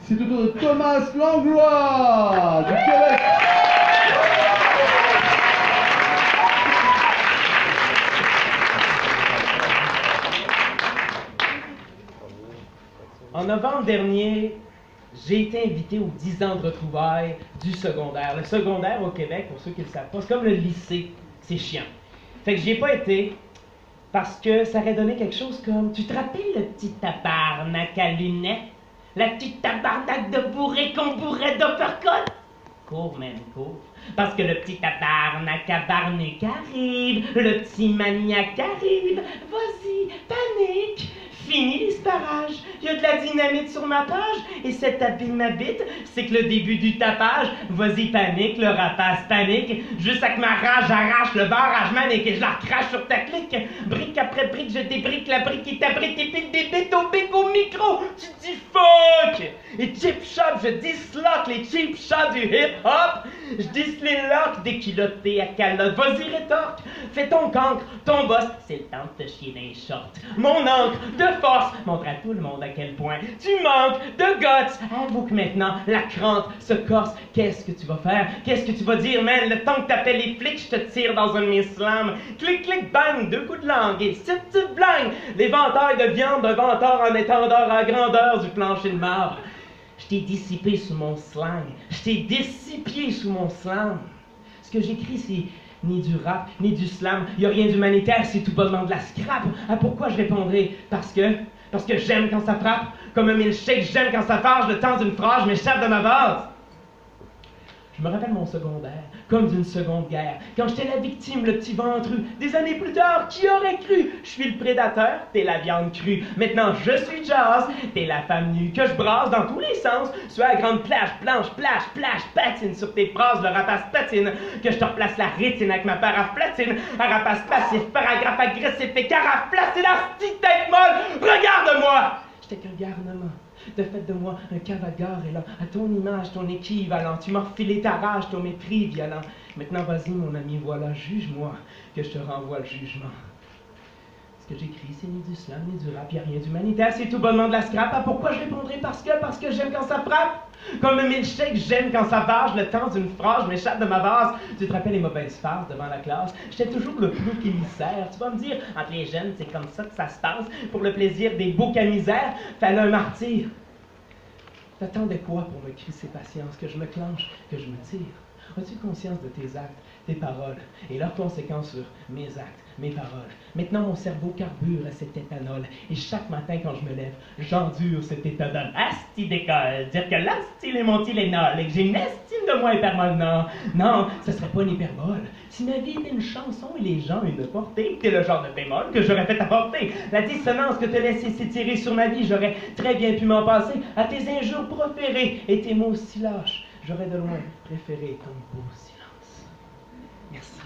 C'est au tour de Thomas Langlois du Québec. En novembre dernier, j'ai été invité aux 10 ans de retrouvailles du secondaire. Le secondaire au Québec, pour ceux qui ne le savent pas, c'est comme le lycée, c'est chiant. Fait que j'y ai pas été parce que ça aurait donné quelque chose comme... Tu te rappelles le petit tabarnak à lunettes? La petite tabarnak de bourré qu'on bourrait d'uppercut? Cours, même, cours. Parce que le petit tabarnak à barnique arrive, le petit maniaque arrive. Vas-y, panique! Fini l'esparage, il y a de la dynamite sur ma page, et cette tapis ma bite, c'est que le début du tapage. Vas-y, panique, le rapace panique, juste avec ma rage, j'arrache le barrage manique et je la recrache sur ta clique. Brique après brique, je débrique la brique qui t'abrite et pile des bites au bec au micro. Tu dis fuck! Et chip shop, je disloque les cheap shots du hip-hop. Je disloque des culottés à calotte. Vas-y, rétorque, fais ton cancre, ton boss, c'est le temps de te chier dans les shorts. Mon encre de force montre à tout le monde à quel point tu manques de guts. Avoue que maintenant, la crante se corse. Qu'est-ce que tu vas faire? Qu'est-ce que tu vas dire, man? Le temps que t'appelles les flics, je te tire dans un de mes slams. Clic, clic, bang, 2 coups de langue et petite blangue. L'éventail de viande d'un venteur en étendard à grandeur du plancher de marbre. Je t'ai dissipé sous mon slang. Je t'ai dissipié sous mon slang. Ce que j'écris, c'est ni du rap, ni du slam. Y a rien d'humanitaire, c'est tout bonnement de la scrap. Ah, pourquoi je répondrai? Parce que j'aime quand ça frappe. Comme un milkshake, j'aime quand ça fâche. Le temps d'une phrase, je m'échappe de ma base. Je me rappelle mon secondaire, comme d'une seconde guerre, quand j'étais la victime, le petit ventru. Des années plus tard, qui aurait cru? Je suis le prédateur, t'es la viande crue. Maintenant, je suis Jazz, t'es la femme nue que je brasse dans tous les sens. Sur la grande plage, planche, plage, plage, patine sur tes phrases, le rapace patine. Que je te replace la rétine avec ma paraphe platine. Un rapace passif, paragraphe agressif et carafe placée, la petite tête molle. Regarde-moi! J'étais qu'un garnement. De fait de moi un cavagard et là, à ton image, ton équivalent, tu m'as refilé ta rage, ton mépris violent. Maintenant, vas-y, mon ami, voilà, juge-moi, que je te renvoie le jugement. Ce que j'écris, c'est ni du slam, ni du rap, y'a rien d'humanitaire, c'est tout bonnement de la scrap. Ah, pourquoi je répondrai? Parce que j'aime quand ça frappe. Comme un milkshake, j'aime quand ça varge, le temps d'une phrase, je m'échappe de ma vase. Tu te rappelles les mauvaises farces devant la classe? J'étais toujours le clou émissaire. Tu vas me dire, entre les jeunes, c'est comme ça que ça se passe. Pour le plaisir des beaux camisères, fallait un martyr. T'attendais quoi pour me crisser patience, que je me clenche, que je me tire? As-tu conscience de tes actes, tes paroles, et leurs conséquences sur mes actes, mes paroles? Maintenant, mon cerveau carbure à cet éthanol, et chaque matin quand je me lève, j'endure cet éthanol. Asti d'école, dire que l'asti est mon Tylenol, et que j'ai une estime de moi hyperbole. Non, non, ce serait pas une hyperbole. Si ma vie était une chanson et les gens une portée, t'es le genre de bémol que j'aurais fait apporter. La dissonance que te laissais s'étirer sur ma vie, j'aurais très bien pu m'en passer à tes injures proférées et tes mots si lâches. J'aurais de loin préféré ton beau silence. Merci.